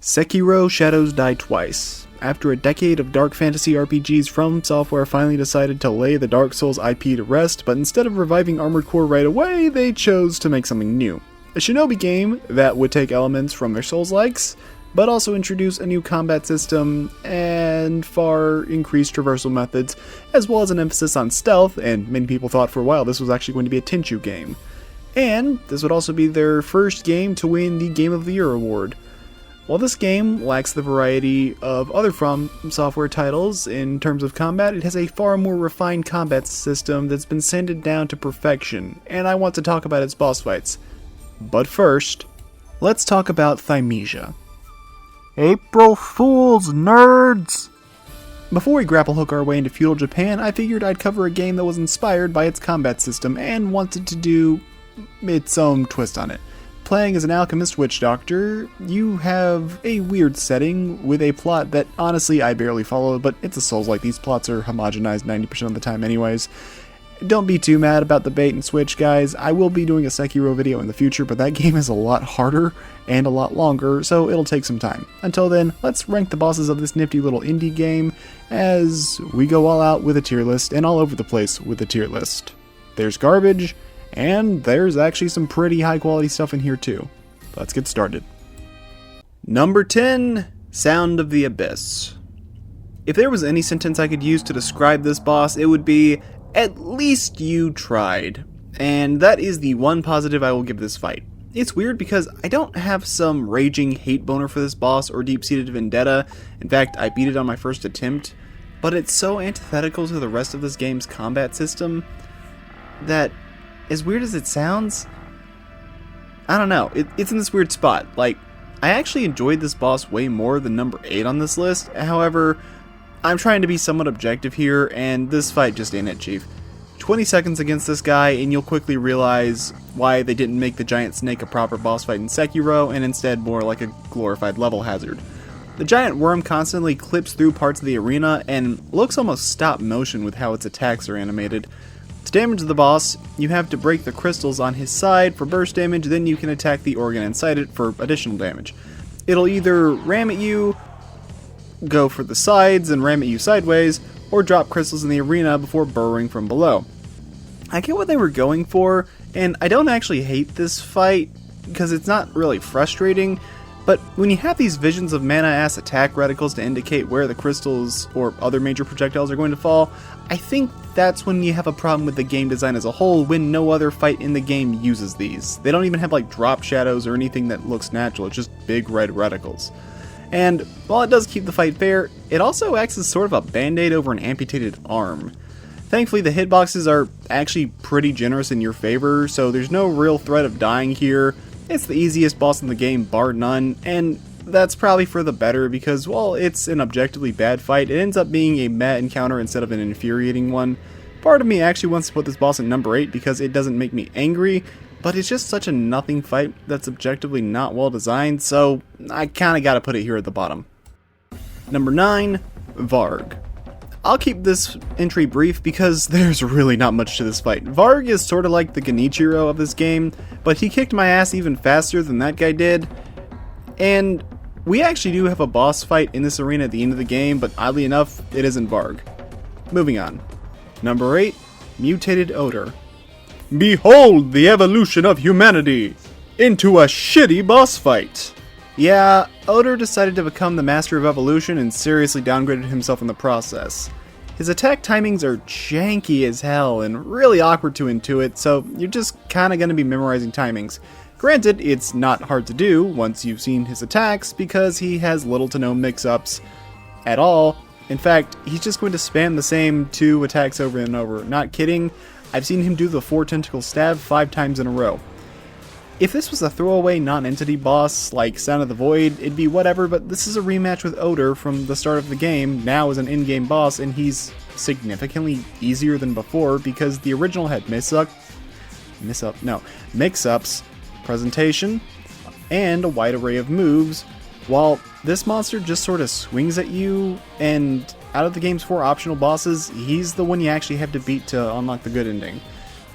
Sekiro Shadows Die Twice. After a decade of dark fantasy RPGs, From Software finally decided to lay the Dark Souls IP to rest, but instead of reviving Armored Core right away, they chose to make something new. A shinobi game that would take elements from their Souls-likes, but also introduce a new combat system and far increased traversal methods, as well as an emphasis on stealth, and many people thought for a while this was actually going to be a Tenchu game. And this would also be their first game to win the Game of the Year award. While this game lacks the variety of other From Software titles in terms of combat, it has a far more refined combat system that's been sanded down to perfection, and I want to talk about its boss fights. But first, let's talk about Thymesia. April Fools, nerds! Before we grapple hook our way into feudal Japan, I figured I'd cover a game that was inspired by its combat system and wanted to do its own twist on it. Playing as an alchemist witch doctor, you have a weird setting with a plot that honestly I barely follow, but it's a Souls-like. These plots are homogenized 90% of the time anyways. Don't be too mad about the bait and switch, guys. I will be doing a Sekiro video in the future, but that game is a lot harder and a lot longer, so it'll take some time. Until then, let's rank the bosses of this nifty little indie game as we go all out with a tier list and all over the place with a tier list. There's garbage, and there's actually some pretty high quality stuff in here too. Let's get started. Number 10, Sound of the Abyss. If there was any sentence I could use to describe this boss, it would be, at least you tried. And that is the one positive I will give this fight. It's weird because I don't have some raging hate boner for this boss or deep-seated vendetta. In fact, I beat it on my first attempt. But it's so antithetical to the rest of this game's combat system that, as weird as it sounds, I don't know, it's in this weird spot. Like, I actually enjoyed this boss way more than number 8 on this list. However, I'm trying to be somewhat objective here, and this fight just ain't it, Chief. 20 seconds against this guy, and you'll quickly realize why they didn't make the giant snake a proper boss fight in Sekiro, and instead more like a glorified level hazard. The giant worm constantly clips through parts of the arena, and looks almost stop motion with how its attacks are animated. To damage the boss, you have to break the crystals on his side for burst damage, then you can attack the organ inside it for additional damage. It'll either ram at you, go for the sides and ram at you sideways, or drop crystals in the arena before burrowing from below. I get what they were going for, and I don't actually hate this fight, because it's not really frustrating, but when you have these visions of mana-ass attack reticles to indicate where the crystals or other major projectiles are going to fall, I think that's when you have a problem with the game design as a whole, when no other fight in the game uses these. They don't even have like drop shadows or anything that looks natural, it's just big red reticles. And while it does keep the fight fair, it also acts as sort of a band-aid over an amputated arm. Thankfully, the hitboxes are actually pretty generous in your favor, so there's no real threat of dying here. It's the easiest boss in the game, bar none, and that's probably for the better because while it's an objectively bad fight, it ends up being a meh encounter instead of an infuriating one. Part of me actually wants to put this boss in number 8 because it doesn't make me angry, but it's just such a nothing fight that's objectively not well designed, so I kinda gotta put it here at the bottom. Number 9, Varg. I'll keep this entry brief because there's really not much to this fight. Varg is sorta like the Genichiro of this game, but he kicked my ass even faster than that guy did. And we actually do have a boss fight in this arena at the end of the game, but oddly enough, it isn't Varg. Moving on. Number 8, Mutated Odor. Behold the evolution of humanity into a shitty boss fight. Yeah, Odor decided to become the master of evolution and seriously downgraded himself in the process. His attack timings are janky as hell and really awkward to intuit, so you're just kinda gonna be memorizing timings. Granted, it's not hard to do once you've seen his attacks because he has little to no mix-ups at all. In fact, he's just going to spam the same 2 attacks over and over. Not kidding, I've seen him do the 4 tentacle stab 5 times in a row. If this was a throwaway non-entity boss like Sound of the Void, it'd be whatever, but this is a rematch with Odor from the start of the game, now as an in-game boss, and he's significantly easier than before because the original had mix-ups, presentation, and a wide array of moves, while this monster just sort of swings at you, and out of the game's 4 optional bosses, he's the one you actually have to beat to unlock the good ending.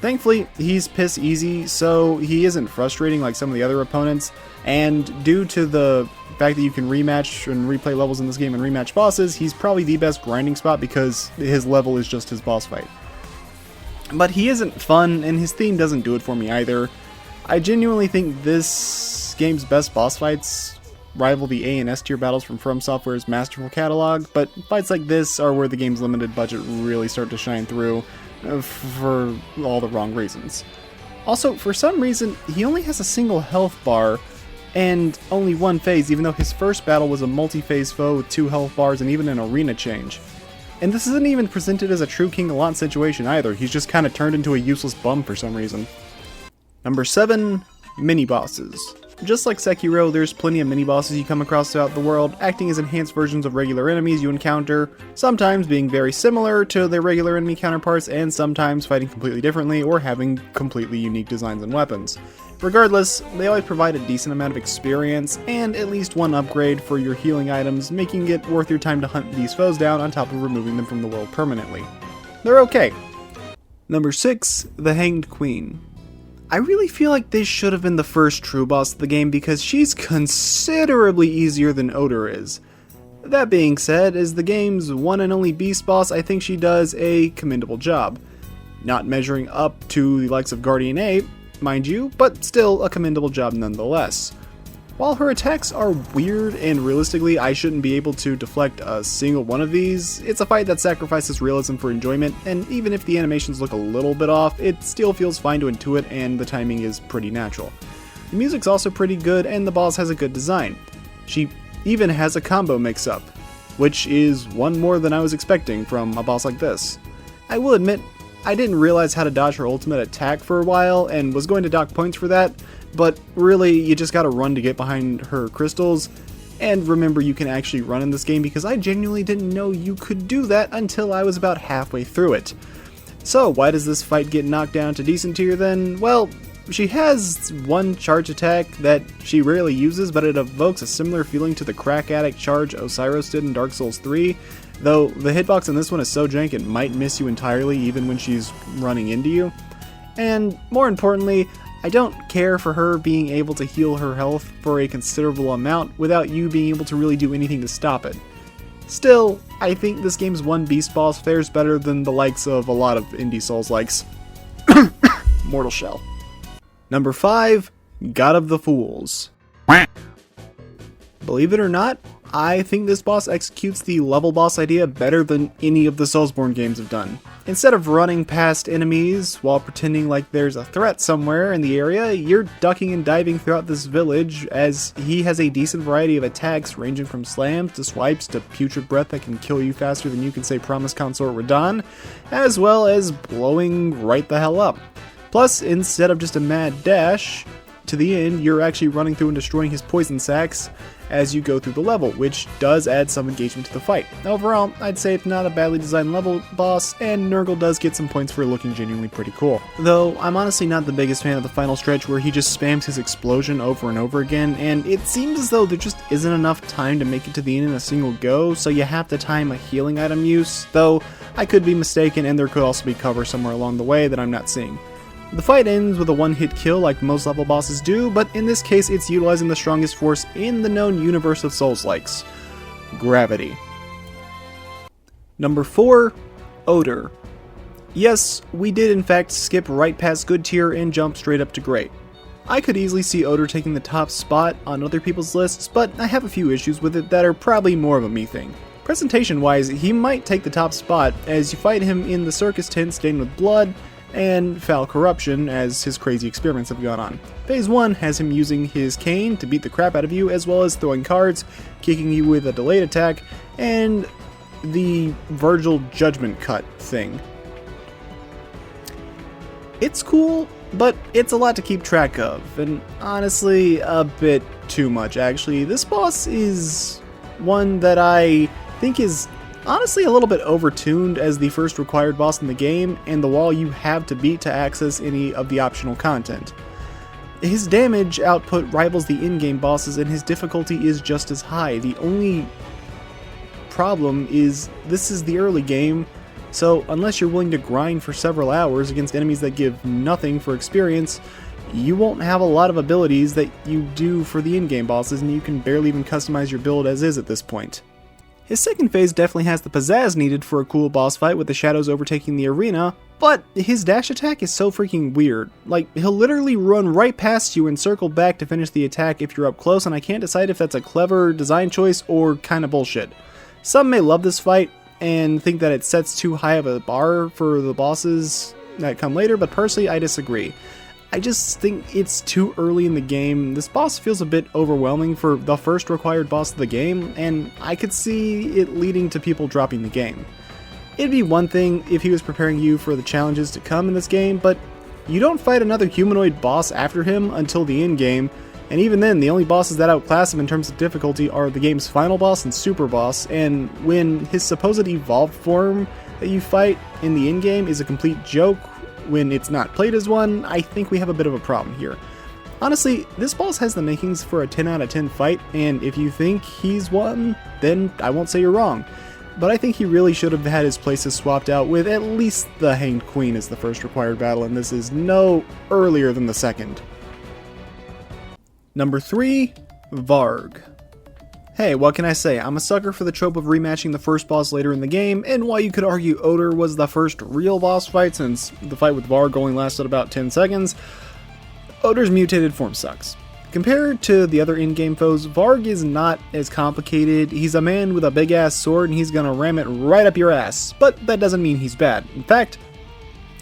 Thankfully, he's piss easy, so he isn't frustrating like some of the other opponents, and due to the fact that you can rematch and replay levels in this game and rematch bosses, he's probably the best grinding spot because his level is just his boss fight. But he isn't fun, and his theme doesn't do it for me either. I genuinely think this game's best boss fights rival the A and S tier battles from Software's masterful catalog, but fights like this are where the game's limited budget really start to shine through for all the wrong reasons. Also, for some reason, he only has a single health bar and only one phase, even though his first battle was a multi-phase foe with 2 health bars and even an arena change. And this isn't even presented as a true King Allant situation either, he's just kind of turned into a useless bum for some reason. Number 7, mini-bosses. Just like Sekiro, there's plenty of mini-bosses you come across throughout the world, acting as enhanced versions of regular enemies you encounter, sometimes being very similar to their regular enemy counterparts, and sometimes fighting completely differently or having completely unique designs and weapons. Regardless, they always provide a decent amount of experience and at least one upgrade for your healing items, making it worth your time to hunt these foes down on top of removing them from the world permanently. They're okay. Number 6, the Hanged Queen. I really feel like this should have been the first true boss of the game because she's considerably easier than Odor is. That being said, as the game's one and only beast boss, I think she does a commendable job. Not measuring up to the likes of Guardian Ape, mind you, but still a commendable job nonetheless. While her attacks are weird and realistically I shouldn't be able to deflect a single one of these, it's a fight that sacrifices realism for enjoyment, and even if the animations look a little bit off, it still feels fine to intuit and the timing is pretty natural. The music's also pretty good and the boss has a good design. She even has a combo mix-up, which is one more than I was expecting from a boss like this. I will admit, I didn't realize how to dodge her ultimate attack for a while and was going to dock points for that, but really you just gotta run to get behind her crystals, and remember you can actually run in this game because I genuinely didn't know you could do that until I was about halfway through it. So why does this fight get knocked down to decent tier then? Well, she has one charge attack that she rarely uses, but it evokes a similar feeling to the crack addict charge Osiris did in Dark Souls 3, though the hitbox in this one is so jank it might miss you entirely even when she's running into you. And more importantly, I don't care for her being able to heal her health for a considerable amount without you being able to really do anything to stop it. Still, I think this game's one beast boss fares better than the likes of a lot of indie Souls-likes. Mortal Shell. Number 5, God of the Fools. Believe it or not, I think this boss executes the level boss idea better than any of the Soulsborne games have done. Instead of running past enemies while pretending like there's a threat somewhere in the area, you're ducking and diving throughout this village as he has a decent variety of attacks ranging from slams to swipes to putrid breath that can kill you faster than you can say Promise Consort Radon, as well as blowing right the hell up. Plus, instead of just a mad dash to the end, you're actually running through and destroying his poison sacks as you go through the level, which does add some engagement to the fight. Overall, I'd say it's not a badly designed level boss, and Nurgle does get some points for looking genuinely pretty cool. Though, I'm honestly not the biggest fan of the final stretch where he just spams his explosion over and over again, and it seems as though there just isn't enough time to make it to the end in a single go, so you have to time a healing item use, though I could be mistaken and there could also be cover somewhere along the way that I'm not seeing. The fight ends with a one-hit kill like most level bosses do, but in this case it's utilizing the strongest force in the known universe of Souls-likes: gravity. Number 4, Odor. Yes, we did in fact skip right past good tier and jump straight up to great. I could easily see Odor taking the top spot on other people's lists, but I have a few issues with it that are probably more of a me thing. Presentation-wise, he might take the top spot as you fight him in the circus tent stained with blood and foul corruption as his crazy experiments have gone on. Phase 1 has him using his cane to beat the crap out of you, as well as throwing cards, kicking you with a delayed attack, and the Virgil Judgment Cut thing. It's cool, but it's a lot to keep track of, and honestly, a bit too much actually. This boss is one that I think is honestly a little bit overtuned as the first required boss in the game and the wall you have to beat to access any of the optional content. His damage output rivals the in-game bosses and his difficulty is just as high. The only problem is this is the early game, so unless you're willing to grind for several hours against enemies that give nothing for experience, you won't have a lot of abilities that you do for the in-game bosses, and you can barely even customize your build as is at this point. His second phase definitely has the pizzazz needed for a cool boss fight with the shadows overtaking the arena, but his dash attack is so freaking weird. Like, he'll literally run right past you and circle back to finish the attack if you're up close, and I can't decide if that's a clever design choice or kinda bullshit. Some may love this fight and think that it sets too high of a bar for the bosses that come later, but personally I disagree. I just think it's too early in the game. This boss feels a bit overwhelming for the first required boss of the game, and I could see it leading to people dropping the game. It'd be one thing if he was preparing you for the challenges to come in this game, but you don't fight another humanoid boss after him until the end game, and even then the only bosses that outclass him in terms of difficulty are the game's final boss and super boss, and when his supposed evolved form that you fight in the end game is a complete joke when it's not played as one, I think we have a bit of a problem here. Honestly, this boss has the makings for a 10 out of 10 fight, and if you think he's one, then I won't say you're wrong. But I think he really should have had his places swapped out with at least the Hanged Queen as the first required battle, and this is no earlier than the second. Number 3, Varg. Hey, what can I say? I'm a sucker for the trope of rematching the first boss later in the game, and while you could argue Oder was the first real boss fight since the fight with Varg only lasted about 10 seconds, Oder's mutated form sucks. Compared to the other in-game foes, Varg is not as complicated. He's a man with a big ass sword and he's gonna ram it right up your ass, but that doesn't mean he's bad. In fact,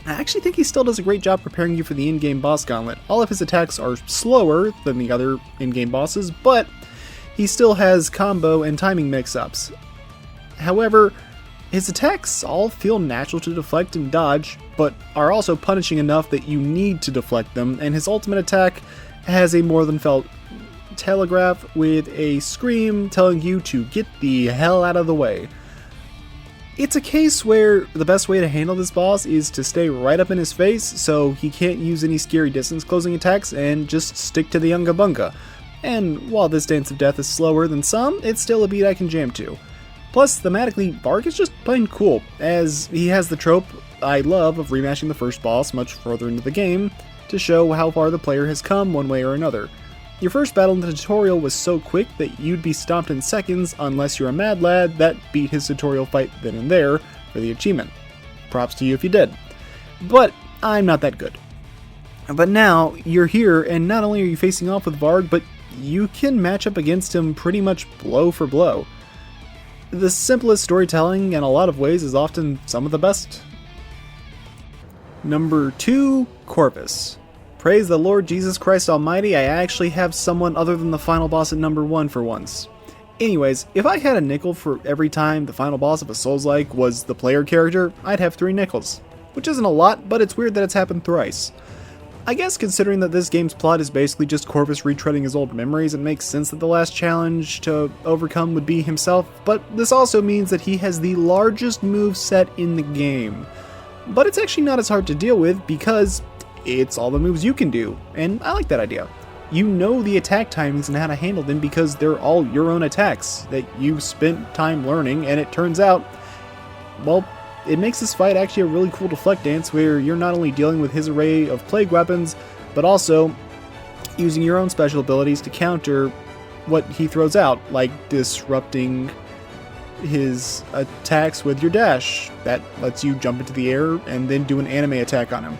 I actually think he still does a great job preparing you for the in-game boss gauntlet. All of his attacks are slower than the other in-game bosses, but he still has combo and timing mix-ups. However, his attacks all feel natural to deflect and dodge, but are also punishing enough that you need to deflect them, and his ultimate attack has a more than felt telegraph with a scream telling you to get the hell out of the way. It's a case where the best way to handle this boss is to stay right up in his face so he can't use any scary distance closing attacks and just stick to the Unga Bunga. And while this Dance of Death is slower than some, it's still a beat I can jam to. Plus, thematically, Varg is just plain cool, as he has the trope I love of rematching the first boss much further into the game to show how far the player has come one way or another. Your first battle in the tutorial was so quick that you'd be stomped in seconds unless you're a mad lad that beat his tutorial fight then and there for the achievement. Props to you if you did. But I'm not that good. But now, you're here, and not only are you facing off with Varg, but you can match up against him pretty much blow for blow. The simplest storytelling in a lot of ways is often some of the best. Number 2, Corvus. Praise the Lord Jesus Christ Almighty, I actually have someone other than the final boss at number 1 for once. Anyways, if I had a nickel for every time the final boss of a Souls-like was the player character, I'd have 3 nickels. Which isn't a lot, but it's weird that it's happened thrice. I guess considering that this game's plot is basically just Corvus retreading his old memories, it makes sense that the last challenge to overcome would be himself, but this also means that he has the largest moveset in the game. But it's actually not as hard to deal with because it's all the moves you can do, and I like that idea. You know the attack timings and how to handle them because they're all your own attacks that you've spent time learning, and it turns out, well, it makes this fight actually a really cool deflect dance where you're not only dealing with his array of plague weapons, but also using your own special abilities to counter what he throws out, like disrupting his attacks with your dash. That lets you jump into the air and then do an anime attack on him.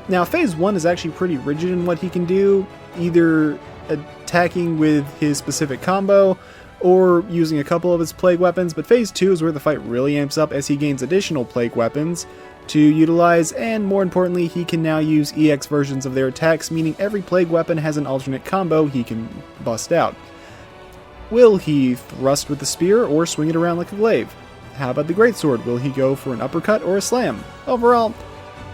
Now, Phase 1 is actually pretty rigid in what he can do, either attacking with his specific combo, or using a couple of his plague weapons, but Phase 2 is where the fight really amps up as he gains additional plague weapons to utilize, and more importantly, he can now use EX versions of their attacks, meaning every plague weapon has an alternate combo he can bust out. Will he thrust with the spear or swing it around like a glaive? How about the greatsword? Will he go for an uppercut or a slam? Overall,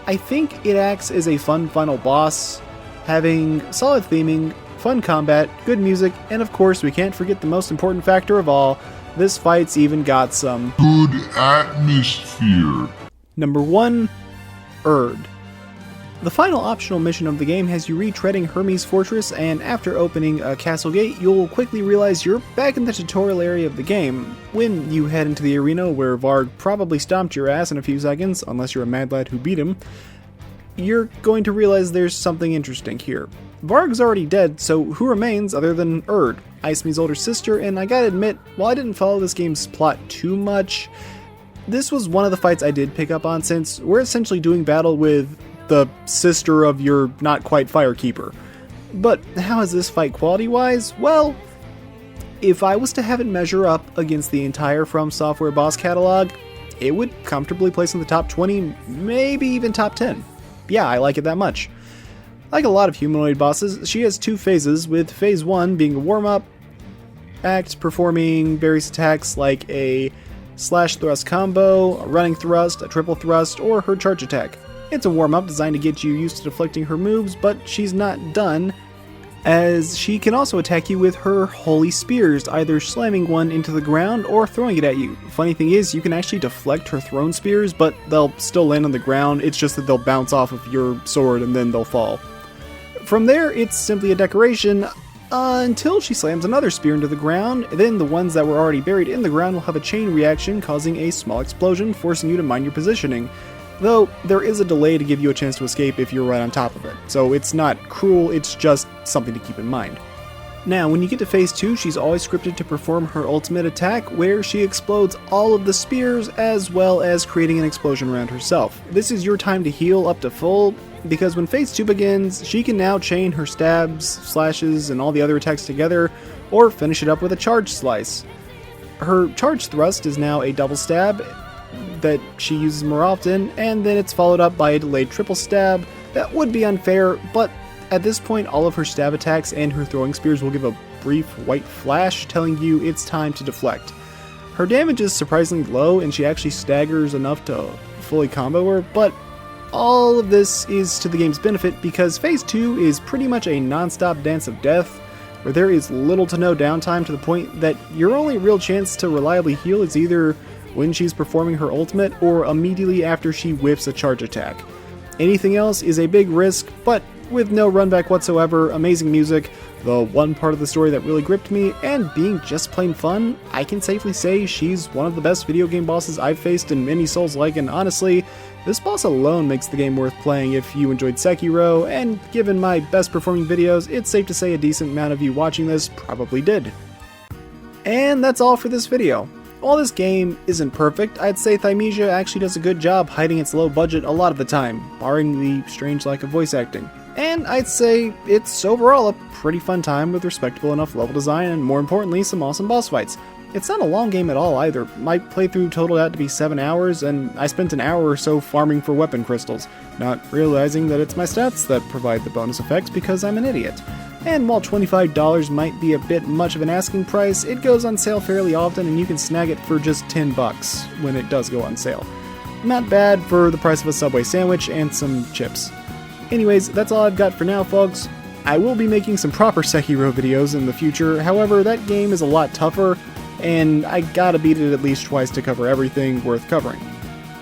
I think it acts as a fun final boss, having solid theming, fun combat, good music, and of course we can't forget the most important factor of all, this fight's even got some good atmosphere. Number 1, Erd. The final optional mission of the game has you retreading Hermes Fortress, and after opening a castle gate, you'll quickly realize you're back in the tutorial area of the game. When you head into the arena where Varg probably stomped your ass in a few seconds, unless you're a mad lad who beat him, you're going to realize there's something interesting here. Varg's already dead, so who remains other than Erd, Iceme's older sister, and I gotta admit, while I didn't follow this game's plot too much, this was one of the fights I did pick up on, since we're essentially doing battle with the sister of your not-quite Firekeeper. But how is this fight quality-wise? Well, if I was to have it measure up against the entire From Software boss catalog, it would comfortably place in the top 20, maybe even top 10. Yeah, I like it that much. Like a lot of humanoid bosses, she has two phases, with phase 1 being a warm-up act performing various attacks like a slash thrust combo, a running thrust, a triple thrust, or her charge attack. It's a warm-up designed to get you used to deflecting her moves, but she's not done, as she can also attack you with her holy spears, either slamming one into the ground or throwing it at you. Funny thing is, you can actually deflect her thrown spears, but they'll still land on the ground. It's just that they'll bounce off of your sword and then they'll fall. From there, it's simply a decoration until she slams another spear into the ground. Then the ones that were already buried in the ground will have a chain reaction, causing a small explosion, forcing you to mind your positioning. Though, there is a delay to give you a chance to escape if you're right on top of it, so it's not cruel, it's just something to keep in mind. Now, when you get to phase 2, she's always scripted to perform her ultimate attack, where she explodes all of the spears, as well as creating an explosion around herself. This is your time to heal up to full, because when phase 2 begins, she can now chain her stabs, slashes, and all the other attacks together, or finish it up with a charge slice. Her charge thrust is now a double stab that she uses more often, and then it's followed up by a delayed triple stab. That would be unfair, but at this point all of her stab attacks and her throwing spears will give a brief white flash telling you it's time to deflect. Her damage is surprisingly low, and she actually staggers enough to fully combo her, but all of this is to the game's benefit because phase 2 is pretty much a non-stop dance of death, where there is little to no downtime, to the point that your only real chance to reliably heal is either when she's performing her ultimate or immediately after she whips a charge attack. Anything else is a big risk, but with no runback whatsoever, amazing music, the one part of the story that really gripped me, and being just plain fun, I can safely say she's one of the best video game bosses I've faced in many Souls-like, and honestly, this boss alone makes the game worth playing if you enjoyed Sekiro, and given my best performing videos, it's safe to say a decent amount of you watching this probably did. And that's all for this video. While this game isn't perfect, I'd say Thymesia actually does a good job hiding its low budget a lot of the time, barring the strange lack of voice acting. And I'd say it's overall a pretty fun time with respectable enough level design and, more importantly, some awesome boss fights. It's not a long game at all either. My playthrough totaled out to be 7 hours, and I spent an hour or so farming for weapon crystals, not realizing that it's my stats that provide the bonus effects because I'm an idiot. And while $25 might be a bit much of an asking price, it goes on sale fairly often and you can snag it for just $10 when it does go on sale. Not bad for the price of a Subway sandwich and some chips. Anyways, that's all I've got for now, folks. I will be making some proper Sekiro videos in the future, however, that game is a lot tougher, and I gotta beat it at least twice to cover everything worth covering.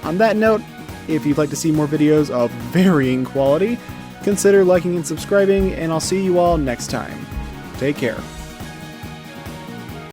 On that note, if you'd like to see more videos of varying quality, consider liking and subscribing, and I'll see you all next time. Take care.